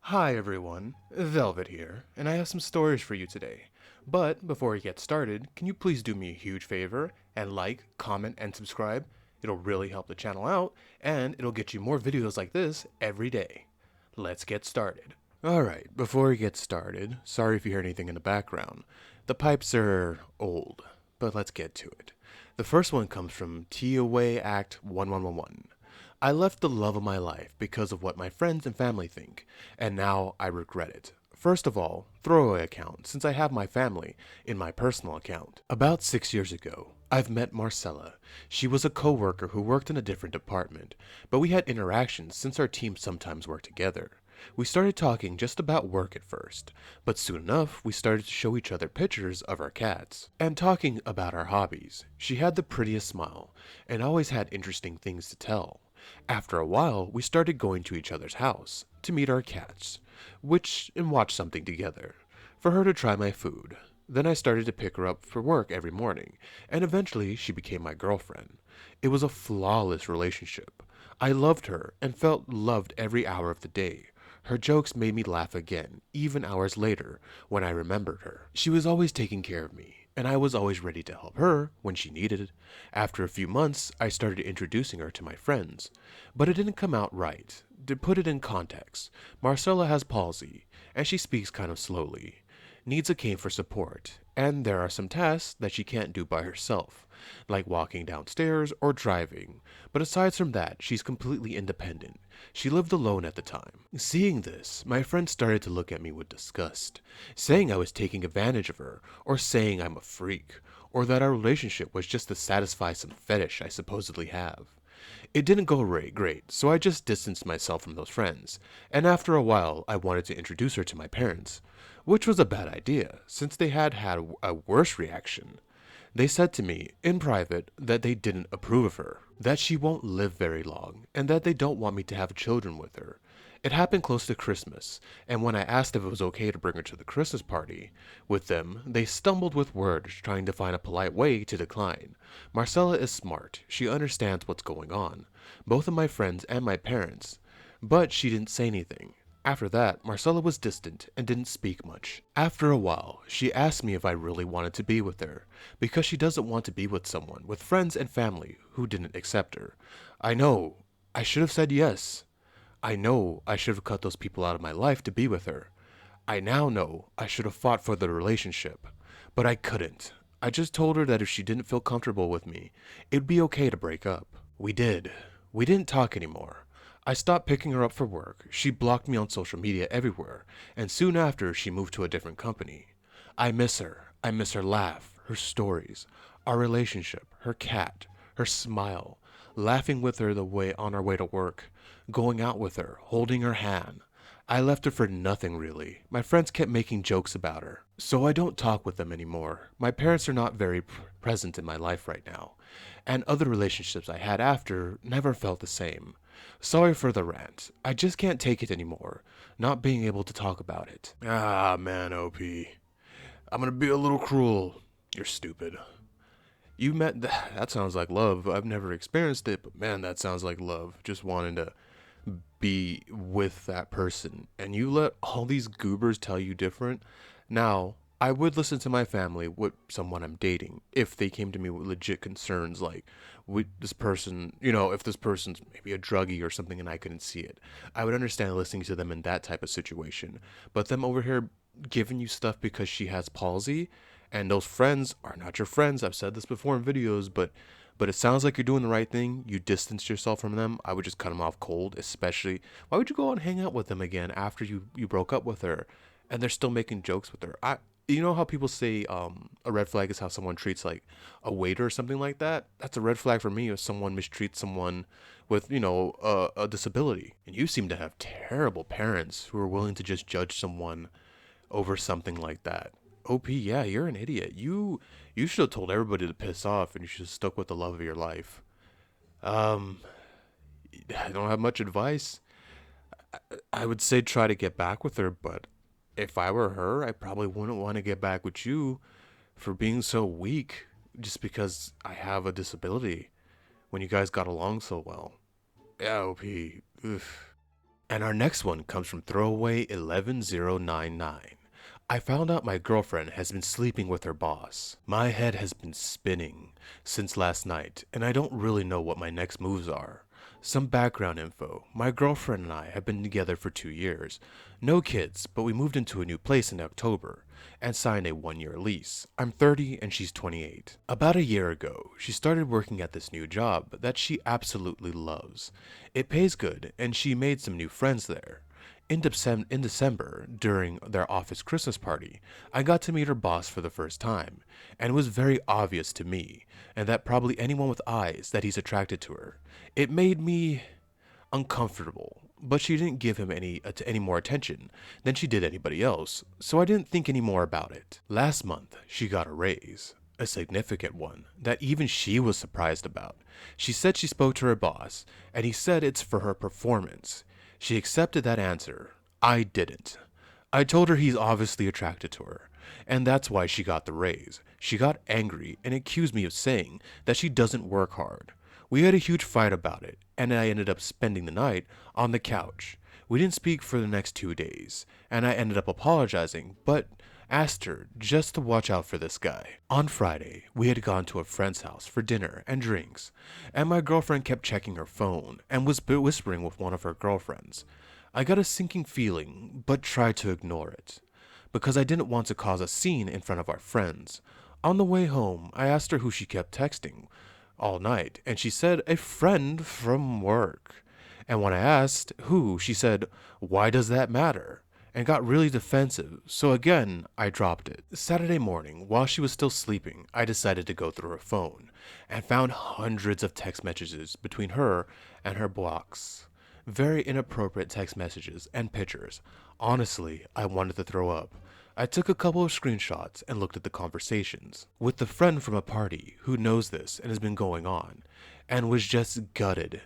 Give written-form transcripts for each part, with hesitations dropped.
Hi everyone, Velvet here, and I have some stories for you today. But before we get started, can you please do me a huge favor and like, comment, and subscribe? It'll really help the channel out, and it'll get you more videos like this every day. Let's get started. Alright, before we get started, sorry if you hear anything in the background. The pipes are old, but let's get to it. The first one comes from TOA Act 1111. I left the love of my life because of what my friends and family think, and now I regret it. First of all, throwaway account, since I have my family in my personal account. About 6 years ago, I've met Marcella. She was a co-worker who worked in a different department, but we had interactions since our teams sometimes work together. We started talking just about work at first, but soon enough we started to show each other pictures of our cats, and talking about our hobbies. She had the prettiest smile, and always had interesting things to tell. After a while, we started going to each other's house to meet our cats, and watch something together, for her to try my food. Then I started to pick her up for work every morning, and eventually she became my girlfriend. It was a flawless relationship. I loved her and felt loved every hour of the day. Her jokes made me laugh again, even hours later, when I remembered her. She was always taking care of me, and I was always ready to help her when she needed it. After a few months, I started introducing her to my friends, but it didn't come out right. To put it in context, Marcella has palsy, and she speaks kind of slowly, needs a cane for support, and there are some tasks that she can't do by herself, like walking downstairs or driving, but aside from that, she's completely independent. She lived alone at the time. Seeing this, my friends started to look at me with disgust, saying I was taking advantage of her, or saying I'm a freak, or that our relationship was just to satisfy some fetish I supposedly have. It didn't go great, so I just distanced myself from those friends, and after a while I wanted to introduce her to my parents, which was a bad idea, since they had had a worse reaction. They said to me, in private, that they didn't approve of her, that she won't live very long, and that they don't want me to have children with her. It happened close to Christmas, and when I asked if it was okay to bring her to the Christmas party with them, they stumbled with words trying to find a polite way to decline. Marcella is smart. She understands what's going on, both of my friends and my parents, but she didn't say anything. After that, Marcella was distant and didn't speak much. After a while, she asked me if I really wanted to be with her, because she doesn't want to be with someone with friends and family who didn't accept her. I know, I should have said yes. I know I should have cut those people out of my life to be with her. I now know I should have fought for the relationship, but I couldn't. I just told her that if she didn't feel comfortable with me, it'd be okay to break up. We did. We didn't talk anymore. I stopped picking her up for work, she blocked me on social media everywhere, and soon after she moved to a different company. I miss her. I miss her laugh, her stories, our relationship, her cat, her smile, laughing with her the way on our way to work, going out with her, holding her hand. I left her for nothing really. My friends kept making jokes about her, so I don't talk with them anymore. My parents are not very present in my life right now, and other relationships I had after never felt the same. Sorry for the rant. I just can't take it anymore, not being able to talk about it. Ah, man, OP. I'm gonna be a little cruel. You're stupid. You met that sounds like love. I've never experienced it, but man, that sounds like love. Just wanting to be with that person, and you let all these goobers tell you different. Now, I would listen to my family with someone I'm dating if they came to me with legit concerns like, with this person, if this person's maybe a druggie or something and I couldn't see it. I would understand listening to them in that type of situation. But them over here giving you stuff because she has palsy, and those friends are not your friends. I've said this before in videos, but it sounds like you're doing the right thing. You distanced yourself from them. I would just cut them off cold, especially. Why would you go out and hang out with them again after you broke up with her and they're still making jokes with her? You know how people say a red flag is how someone treats like a waiter or something like that? That's a red flag for me if someone mistreats someone with, a disability. And you seem to have terrible parents who are willing to just judge someone over something like that. OP, yeah, you're an idiot. You should have told everybody to piss off, and you should have stuck with the love of your life. Um, I don't have much advice. I would say try to get back with her, but if I were her, I probably wouldn't want to get back with you for being so weak just because I have a disability when you guys got along so well. Yeah, OP. Oof. And our next one comes from Throwaway 11099. I found out my girlfriend has been sleeping with her boss. My head has been spinning since last night, and I don't really know what my next moves are. Some background info. My girlfriend and I have been together for 2 years. No kids, but we moved into a new place in October and signed a 1-year lease. I'm 30 and she's 28. About a year ago, she started working at this new job that she absolutely loves. It pays good, and she made some new friends there. In December, during their office Christmas party, I got to meet her boss for the first time, and it was very obvious to me, and that probably anyone with eyes, that he's attracted to her. It made me uncomfortable, but she didn't give him any more attention than she did anybody else, so I didn't think any more about it. Last month, she got a raise. A significant one that even she was surprised about. She said she spoke to her boss, and he said it's for her performance. She accepted that answer. I didn't. I told her he's obviously attracted to her, and that's why she got the raise. She got angry and accused me of saying that she doesn't work hard. We had a huge fight about it, and I ended up spending the night on the couch. We didn't speak for the next 2 days, and I ended up apologizing, but asked her just to watch out for this guy. On Friday, we had gone to a friend's house for dinner and drinks, and my girlfriend kept checking her phone and was whispering with one of her girlfriends. I got a sinking feeling, but tried to ignore it, because I didn't want to cause a scene in front of our friends. On the way home, I asked her who she kept texting all night, and she said a friend from work. And when I asked who, she said, "Why does that matter?" and got really defensive, so again, I dropped it. Saturday morning, while she was still sleeping, I decided to go through her phone, and found hundreds of text messages between her and her blocks. Very inappropriate text messages and pictures. Honestly, I wanted to throw up. I took a couple of screenshots and looked at the conversations with the friend from a party who knows this and has been going on, and was just gutted.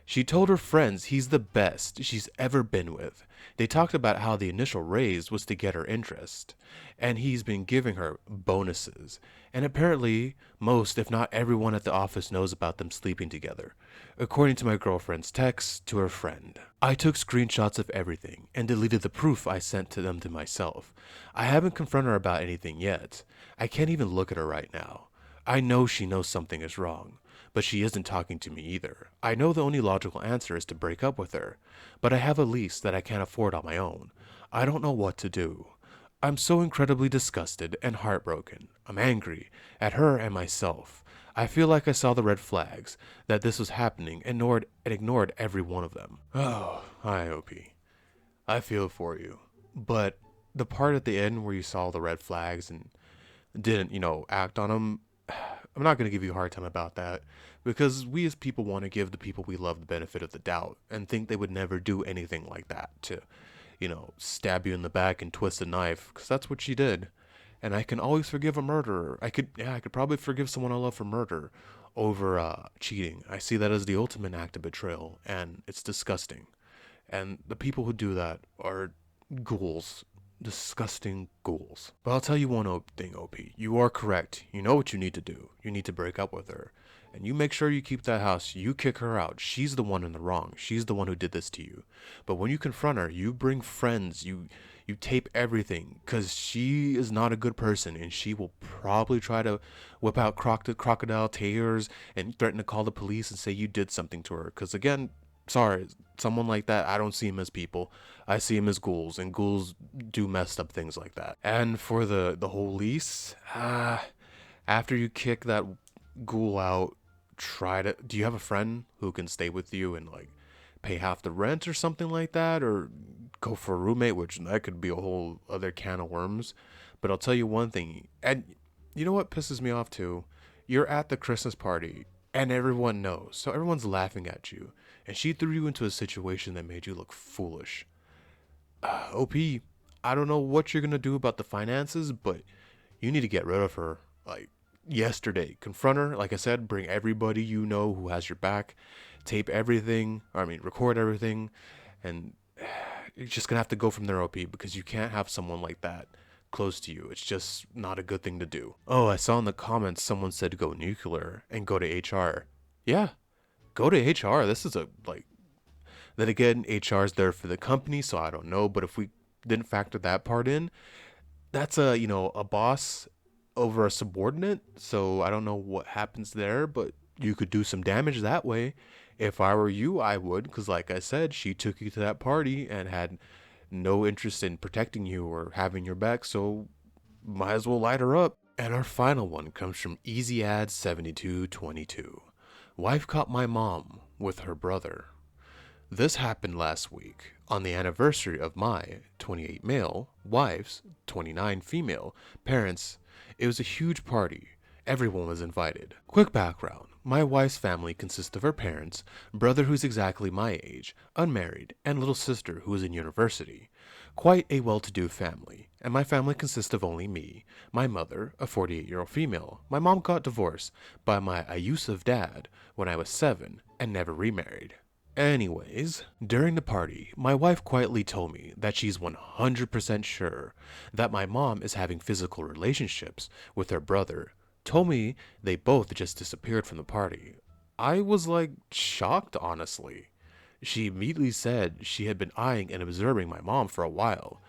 She told her friends he's the best she's ever been with. They talked about how the initial raise was to get her interest, and he's been giving her bonuses. And apparently, most, if not everyone at the office knows about them sleeping together, according to my girlfriend's text to her friend. I took screenshots of everything and deleted the proof I sent to them to myself. I haven't confronted her about anything yet. I can't even look at her right now. I know she knows something is wrong, but she isn't talking to me either. I know the only logical answer is to break up with her, but I have a lease that I can't afford on my own. I don't know what to do. I'm so incredibly disgusted and heartbroken. I'm angry at her and myself. I feel like I saw the red flags that this was happening and ignored every one of them. Oh, hi, OP. I feel for you. But the part at the end where you saw the red flags and didn't, act on them, I'm not going to give you a hard time about that, because we as people want to give the people we love the benefit of the doubt and think they would never do anything like that to, stab you in the back and twist a knife, because that's what she did. And I can always forgive a murderer. I could probably forgive someone I love for murder over cheating. I see that as the ultimate act of betrayal, and it's disgusting. And the people who do that are ghouls. Disgusting ghouls. But I'll tell you one thing, OP. You are correct. You know what you need to do. You need to break up with her. And you make sure you keep that house. You kick her out. She's the one in the wrong. She's the one who did this to you. But when you confront her, you bring friends. You tape everything. Because she is not a good person. And she will probably try to whip out crocodile tears and threaten to call the police and say you did something to her. Because again, sorry, someone like that, I don't see him as people. I see him as ghouls, and ghouls do messed up things like that. And for the whole lease, after you kick that ghoul out, do you have a friend who can stay with you and like pay half the rent or something like that, or go for a roommate, which that could be a whole other can of worms. But I'll tell you one thing, and you know what pisses me off too? You're at the Christmas party and everyone knows, so everyone's laughing at you, and she threw you into a situation that made you look foolish. OP, I don't know what you're gonna do about the finances, but you need to get rid of her, like, yesterday. Confront her, like I said, bring everybody you know who has your back, tape everything, record everything, and you're just gonna have to go from there, OP, because you can't have someone like that close to you. It's just not a good thing to do. Oh, I saw in the comments someone said go nuclear and go to HR. Yeah, go to HR. This Then again, HR is there for the company, so I don't know. But if we didn't factor that part in, that's a boss over a subordinate. So I don't know what happens there, but you could do some damage that way. If I were you, I would, because like I said, she took you to that party and had no interest in protecting you or having your back, so might as well light her up. And our final one comes from EasyAd7222. Wife caught my mom with her brother. This happened last week on the anniversary of my 28 male, wife's 29 female parents. It was a huge party. Everyone was invited. Quick background. My wife's family consists of her parents, brother who's exactly my age, unmarried, and little sister who is in university. Quite a well-to-do family, and my family consists of only me, my mother, a 48-year-old female. My mom got divorced by my abusive dad when I was 7 and never remarried. Anyways, during the party, my wife quietly told me that she's 100% sure that my mom is having physical relationships with her brother. Told me they both just disappeared from the party. I was like shocked, honestly. She immediately said she had been eyeing and observing my mom for a while.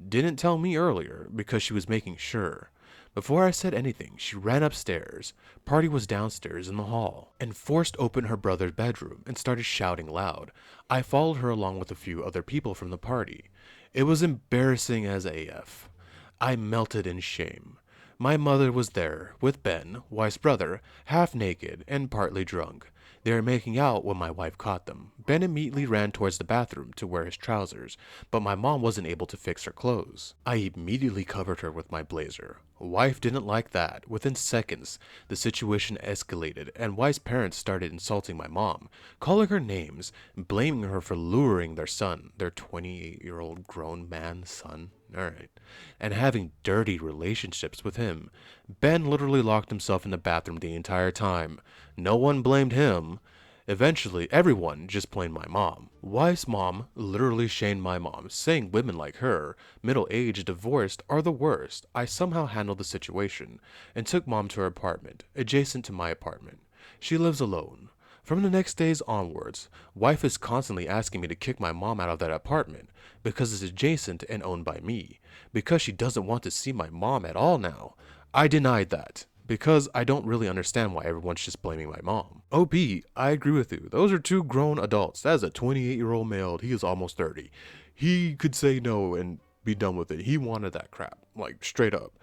Didn't tell me earlier because she was making sure. Before I said anything, she ran upstairs. Party was downstairs in the hall, and forced open her brother's bedroom and started shouting loud. I followed her along with a few other people from the party. It was embarrassing as AF. I melted in shame. My mother was there with Ben, wife's brother, half naked and partly drunk. They were making out when my wife caught them. Ben immediately ran towards the bathroom to wear his trousers, but my mom wasn't able to fix her clothes. I immediately covered her with my blazer. Wife didn't like that. Within seconds, the situation escalated, and wife's parents started insulting my mom, calling her names, blaming her for luring their son, their 28-year-old grown man son, alright, and having dirty relationships with him. Ben literally locked himself in the bathroom the entire time. No one blamed him. Eventually, everyone just blamed my mom. Wife's mom literally shamed my mom, saying women like her, middle-aged, divorced, are the worst. I somehow handled the situation and took mom to her apartment, adjacent to my apartment. She lives alone. From the next days onwards, wife is constantly asking me to kick my mom out of that apartment because it's adjacent and owned by me, because she doesn't want to see my mom at all now. I denied that, because I don't really understand why everyone's just blaming my mom. OP, I agree with you. Those are two grown adults. That is a 28-year-old male. He is almost 30. He could say no and be done with it. He wanted that crap, like straight up.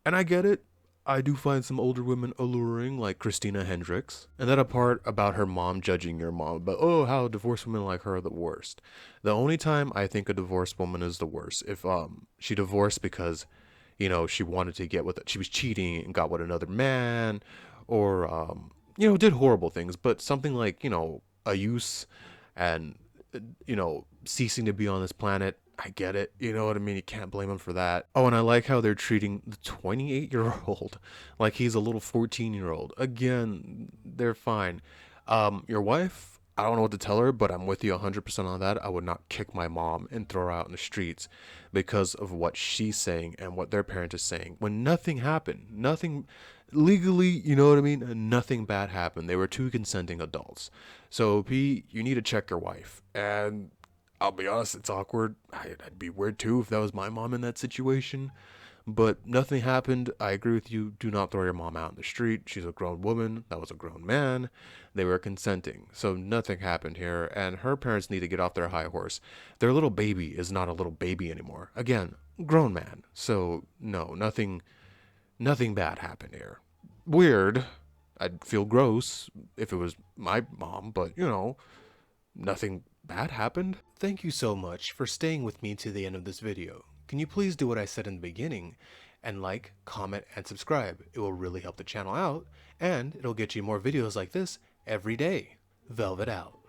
And I get it. I do find some older women alluring, like Christina Hendricks. And that part about her mom judging your mom, but oh, how divorced women like her are the worst. The only time I think a divorced woman is the worst, if she divorced because she wanted to get with it. She was cheating and got with another man, or, did horrible things. But something like, a use and, ceasing to be on this planet, I get it. You know what I mean? You can't blame him for that. Oh, and I like how they're treating the 28-year-old like he's a little 14-year-old. Again, they're fine. Your wife, I don't know what to tell her, but I'm with you 100% on that. I would not kick my mom and throw her out in the streets because of what she's saying and what their parent is saying. When nothing happened, nothing legally, you know what I mean? Nothing bad happened. They were two consenting adults. So, P, you need to check your wife. And I'll be honest, it's awkward. I'd be weird too if that was my mom in that situation. But nothing happened. I agree with you. Do not throw your mom out in the street. She's a grown woman. That was a grown man. They were consenting. So nothing happened here. And her parents need to get off their high horse. Their little baby is not a little baby anymore. Again, grown man. So no, nothing bad happened here. Weird. I'd feel gross if it was my mom, but nothing bad happened. Thank you so much for staying with me to the end of this video. Can you please do what I said in the beginning and like, comment, and subscribe? It will really help the channel out, and it'll get you more videos like this every day. Velvet out.